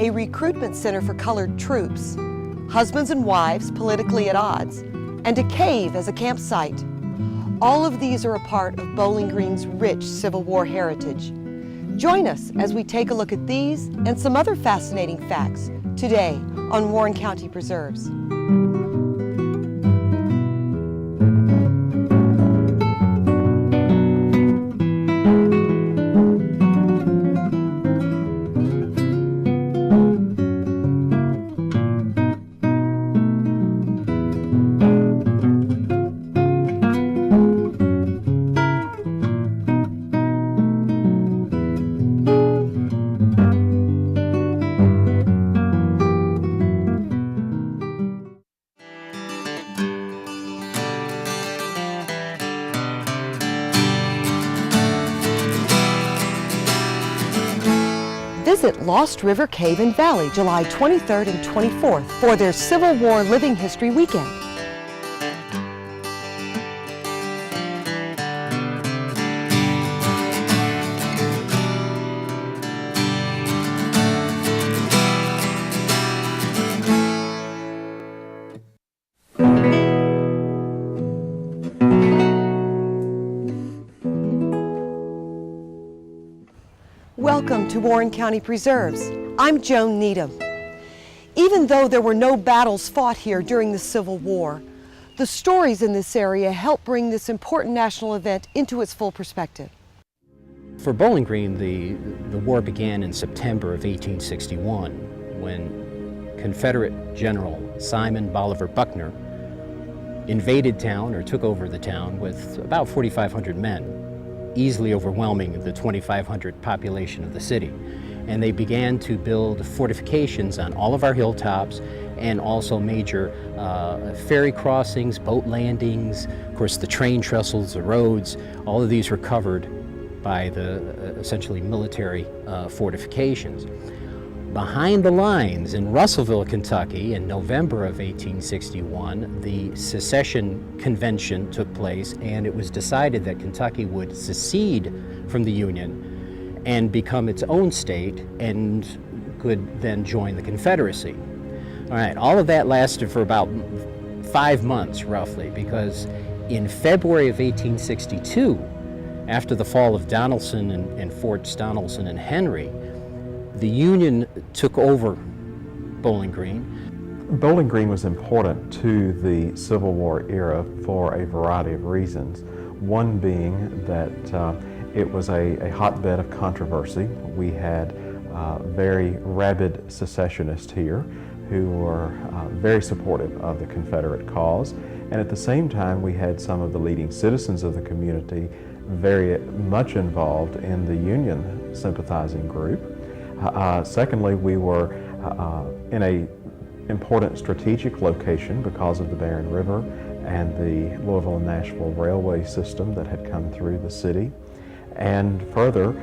a recruitment center for colored troops, husbands and wives politically at odds, and a cave as a campsite. All of these are a part of Bowling Green's rich Civil War heritage. Join us as we take a look at these and some other fascinating facts today on Warren County Preserves. Visit Lost River Cave and Valley July 23rd and 24th for their Civil War Living History Weekend. Welcome to Warren County Preserves. I'm Joan Needham. Even though there were no battles fought here during the Civil War, the stories in this area help bring this important national event into its full perspective. For Bowling Green, the war began in September of 1861 when Confederate General Simon Bolivar Buckner invaded town, or took over the town, with about 4,500 men, easily overwhelming the 2,500 population of the city. And they began to build fortifications on all of our hilltops and also major ferry crossings, boat landings, of course the train trestles, the roads. All of these were covered by the essentially military fortifications. Behind the lines in Russellville, Kentucky, in November of 1861, the Secession Convention took place, and it was decided that Kentucky would secede from the Union and become its own state and could then join the Confederacy. All right, all of that lasted for about 5 months, roughly, because in February of 1862, after the fall of Donelson and Forts Donelson and Henry, the Union took over Bowling Green. Bowling Green was important to the Civil War era for a variety of reasons. One being that it was a hotbed of controversy. We had very rabid secessionists here who were very supportive of the Confederate cause. And at the same time, we had some of the leading citizens of the community very much involved in the Union sympathizing group. Secondly, we were in an important strategic location because of the Barren River and the Louisville and Nashville railway system that had come through the city. And further,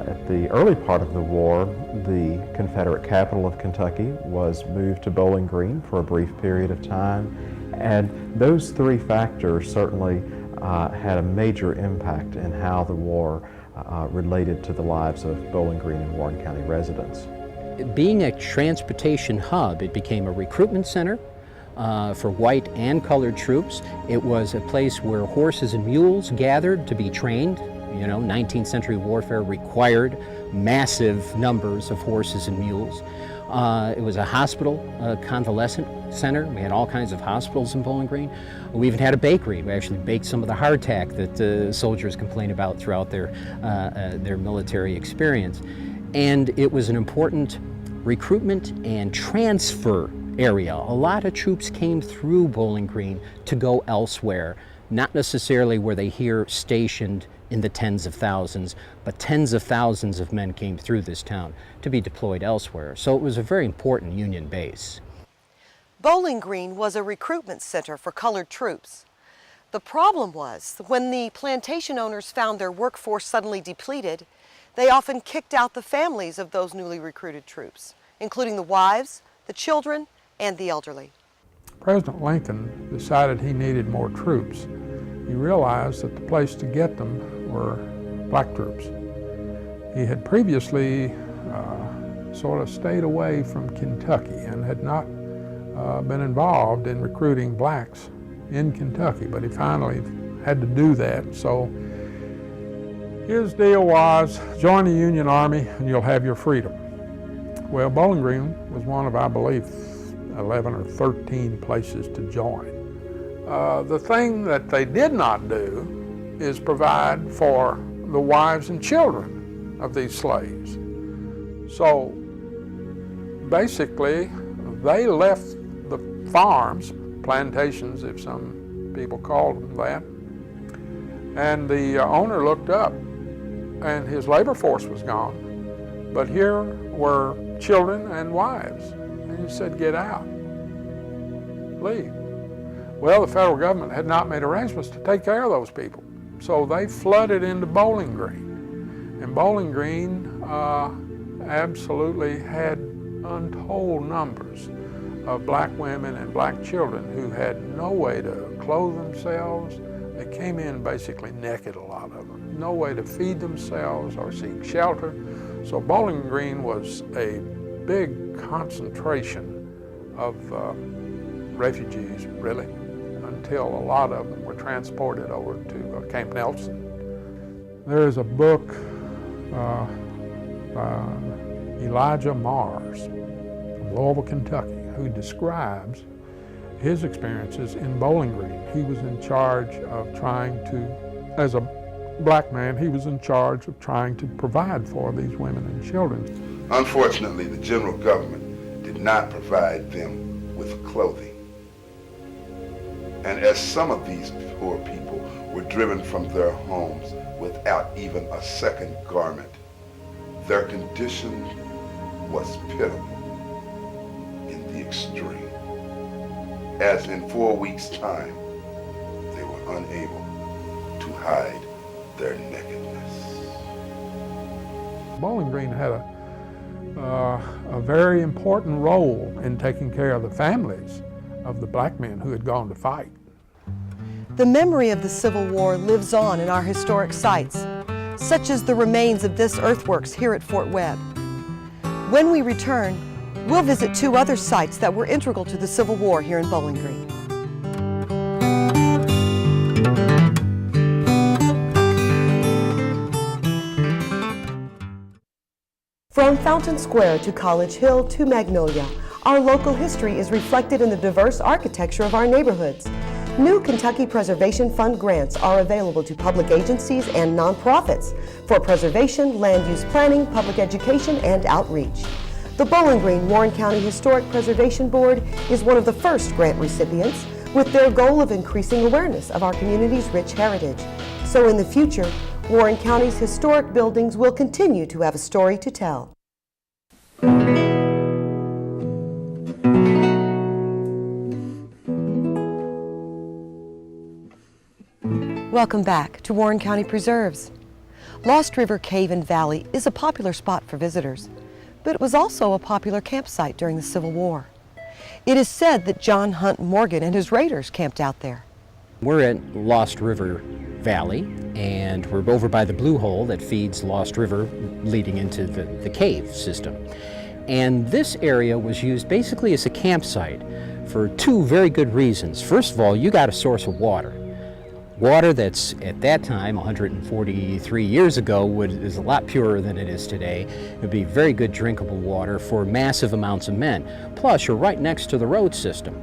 at the early part of the war, the Confederate capital of Kentucky was moved to Bowling Green for a brief period of time. And those three factors certainly had a major impact in how the war related to the lives of Bowling Green and Warren County residents. Being a transportation hub, it became a recruitment center for white and colored troops. It was a place where horses and mules gathered to be trained. You know, 19th century warfare required massive numbers of horses and mules. It was a hospital, convalescent center. We had all kinds of hospitals in Bowling Green. We even had a bakery. We actually baked some of the hardtack that soldiers complained about throughout their military experience. And it was an important recruitment and transfer area. A lot of troops came through Bowling Green to go elsewhere. Not necessarily were they here stationed in the tens of thousands, but tens of thousands of men came through this town to be deployed elsewhere. So it was a very important Union base. Bowling Green was a recruitment center for colored troops. The problem was when the plantation owners found their workforce suddenly depleted, they often kicked out the families of those newly recruited troops, including the wives, the children, and the elderly. President Lincoln decided he needed more troops. He realized that the place to get them were black troops. He had previously sort of stayed away from Kentucky and had not been involved in recruiting blacks in Kentucky, but he finally had to do that. So his deal was, join the Union Army and you'll have your freedom. Well, Bowling Green was one of, I believe, 11 or 13 places to join. The thing that they did not do is provide for the wives and children of these slaves. So basically, they left the farms, plantations, if some people called them that, and the owner looked up and his labor force was gone. But here were children and wives. And he said, get out, leave. Well, the federal government had not made arrangements to take care of those people. So they flooded into Bowling Green. And Bowling Green absolutely had untold numbers of black women and black children who had no way to clothe themselves. They came in basically naked, a lot of them. No way to feed themselves or seek shelter. So Bowling Green was a big concentration of refugees, really, until a lot of them were transported over to Camp Nelson. There is a book by Elijah Mars from Louisville, Kentucky, who describes his experiences in Bowling Green. He was in charge of trying to, as a black man, he was in charge of trying to provide for these women and children. Unfortunately, the general government did not provide them with clothing. And as some of these poor people were driven from their homes without even a second garment, their condition was pitiable in the extreme. As in 4 weeks' time, they were unable to hide their nakedness. Bowling Green had a very important role in taking care of the families of the black men who had gone to fight. The memory of the Civil War lives on in our historic sites, such as the remains of this earthworks here at Fort Webb. When we return, we'll visit 2 other sites that were integral to the Civil War here in Bowling Green. From Fountain Square to College Hill to Magnolia, our local history is reflected in the diverse architecture of our neighborhoods. New Kentucky Preservation Fund grants are available to public agencies and nonprofits for preservation, land use planning, public education, and outreach. The Bowling Green Warren County Historic Preservation Board is one of the first grant recipients, with their goal of increasing awareness of our community's rich heritage. So in the future, Warren County's historic buildings will continue to have a story to tell. Welcome back to Warren County Preserves. Lost River Cave and Valley is a popular spot for visitors, but it was also a popular campsite during the Civil War. It is said that John Hunt Morgan and his raiders camped out there. We're at Lost River Valley, and we're over by the blue hole that feeds Lost River leading into the cave system. And this area was used basically as a campsite for 2 very good reasons. First of all, you got a source of water. Water that's, at that time, 143 years ago, is a lot purer than it is today. It would be very good drinkable water for massive amounts of men. Plus, you're right next to the road system.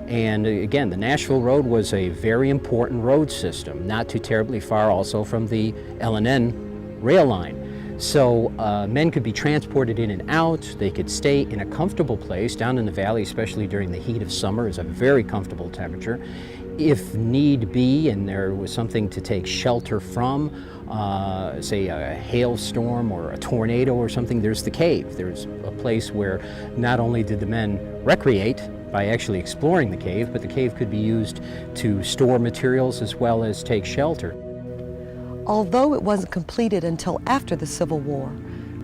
And again, the Nashville Road was a very important road system, not too terribly far also from the L&N rail line. So men could be transported in and out. They could stay in a comfortable place. Down in the valley, especially during the heat of summer, is a very comfortable temperature. If need be, and there was something to take shelter from, say a hailstorm or a tornado or something, there's the cave. There's a place where not only did the men recreate by actually exploring the cave, but the cave could be used to store materials as well as take shelter. Although it wasn't completed until after the Civil War,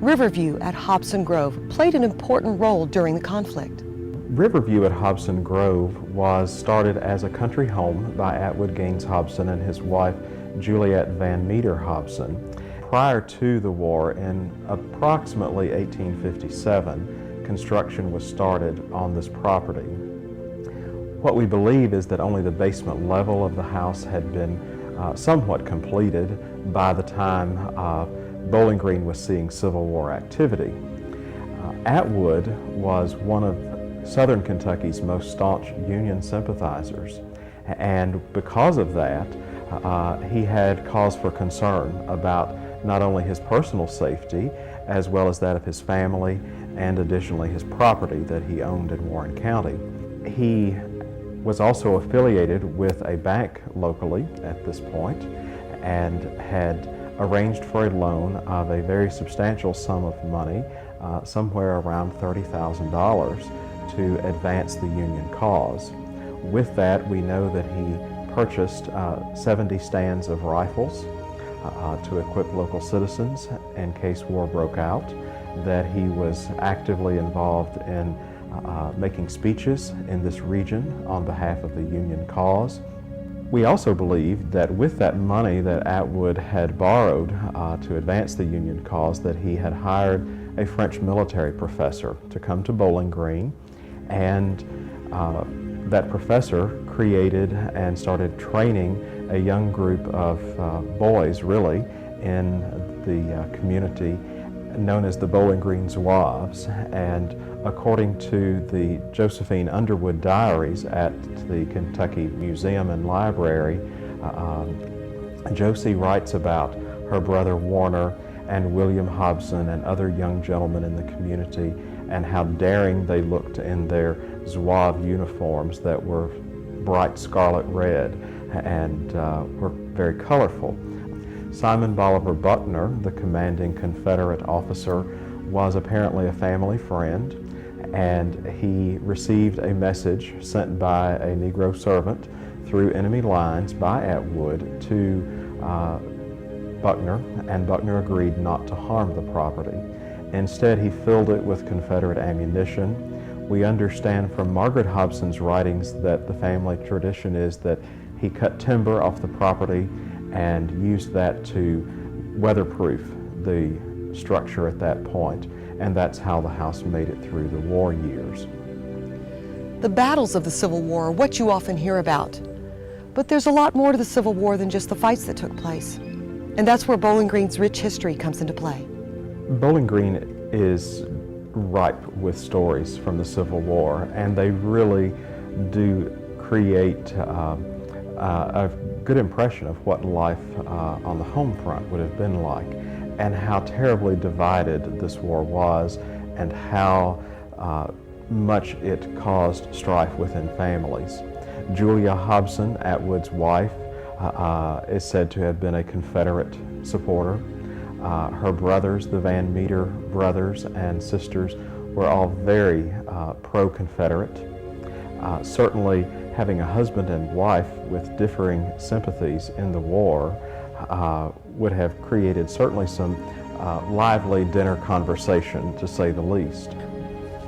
Riverview at Hobson Grove played an important role during the conflict. Riverview at Hobson Grove was started as a country home by Atwood Gaines Hobson and his wife Juliet Van Meter Hobson. prior to the war, in approximately 1857, construction was started on this property. What we believe is that only the basement level of the house had been somewhat completed by the time Bowling Green was seeing Civil War activity. Atwood was one of Southern Kentucky's most staunch Union sympathizers, and because of that, he had cause for concern about not only his personal safety as well as that of his family and additionally his property that he owned in Warren County. He was also affiliated with a bank locally at this point and had arranged for a loan of a very substantial sum of money, somewhere around $30,000, to advance the Union cause. With that, we know that he purchased 70 stands of rifles to equip local citizens in case war broke out, that he was actively involved in making speeches in this region on behalf of the Union cause. We also believe that with that money that Atwood had borrowed to advance the Union cause, that he had hired a French military professor to come to Bowling Green, and that professor created and started training a young group of boys, really, in the community known as the Bowling Green Zouaves. And according to the Josephine Underwood diaries at the Kentucky Museum and Library, Josie writes about her brother Warner and William Hobson and other young gentlemen in the community, and how daring they looked in their Zouave uniforms that were bright scarlet red and were very colorful. Simon Bolivar Buckner, the commanding Confederate officer, was apparently a family friend, and he received a message sent by a Negro servant through enemy lines by Atwood to Buckner, and Buckner agreed not to harm the property. Instead, he filled it with Confederate ammunition. We understand from Margaret Hobson's writings that the family tradition is that he cut timber off the property and used that to weatherproof the structure at that point, and that's how the house made it through the war years. The battles of the Civil War are what you often hear about, but there's a lot more to the Civil War than just the fights that took place, and that's where Bowling Green's rich history comes into play. Bowling Green is ripe with stories from the Civil War, and they really do create a good impression of what life on the home front would have been like, and how terribly divided this war was, and how much it caused strife within families. Julia Hobson, Atwood's wife, is said to have been a Confederate supporter. Her brothers, the Van Meter brothers and sisters, were all very pro-Confederate. Certainly, having a husband and wife with differing sympathies in the war would have created certainly some lively dinner conversation, to say the least.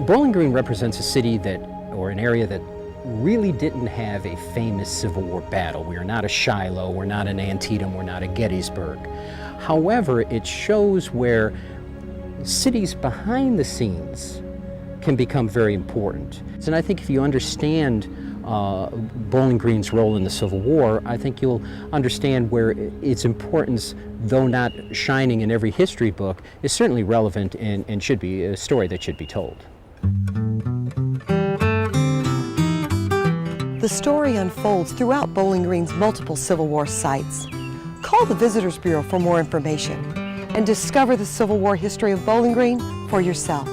Bowling Green represents a city that, or an area that really didn't have a famous Civil War battle. We are not a Shiloh, we're not an Antietam, we're not a Gettysburg. However, it shows where cities behind the scenes can become very important. And I think if you understand Bowling Green's role in the Civil War, I think you'll understand where its importance, though not shining in every history book, is certainly relevant and should be a story that should be told. The story unfolds throughout Bowling Green's multiple Civil War sites. Call the Visitors Bureau for more information and discover the Civil War history of Bowling Green for yourself.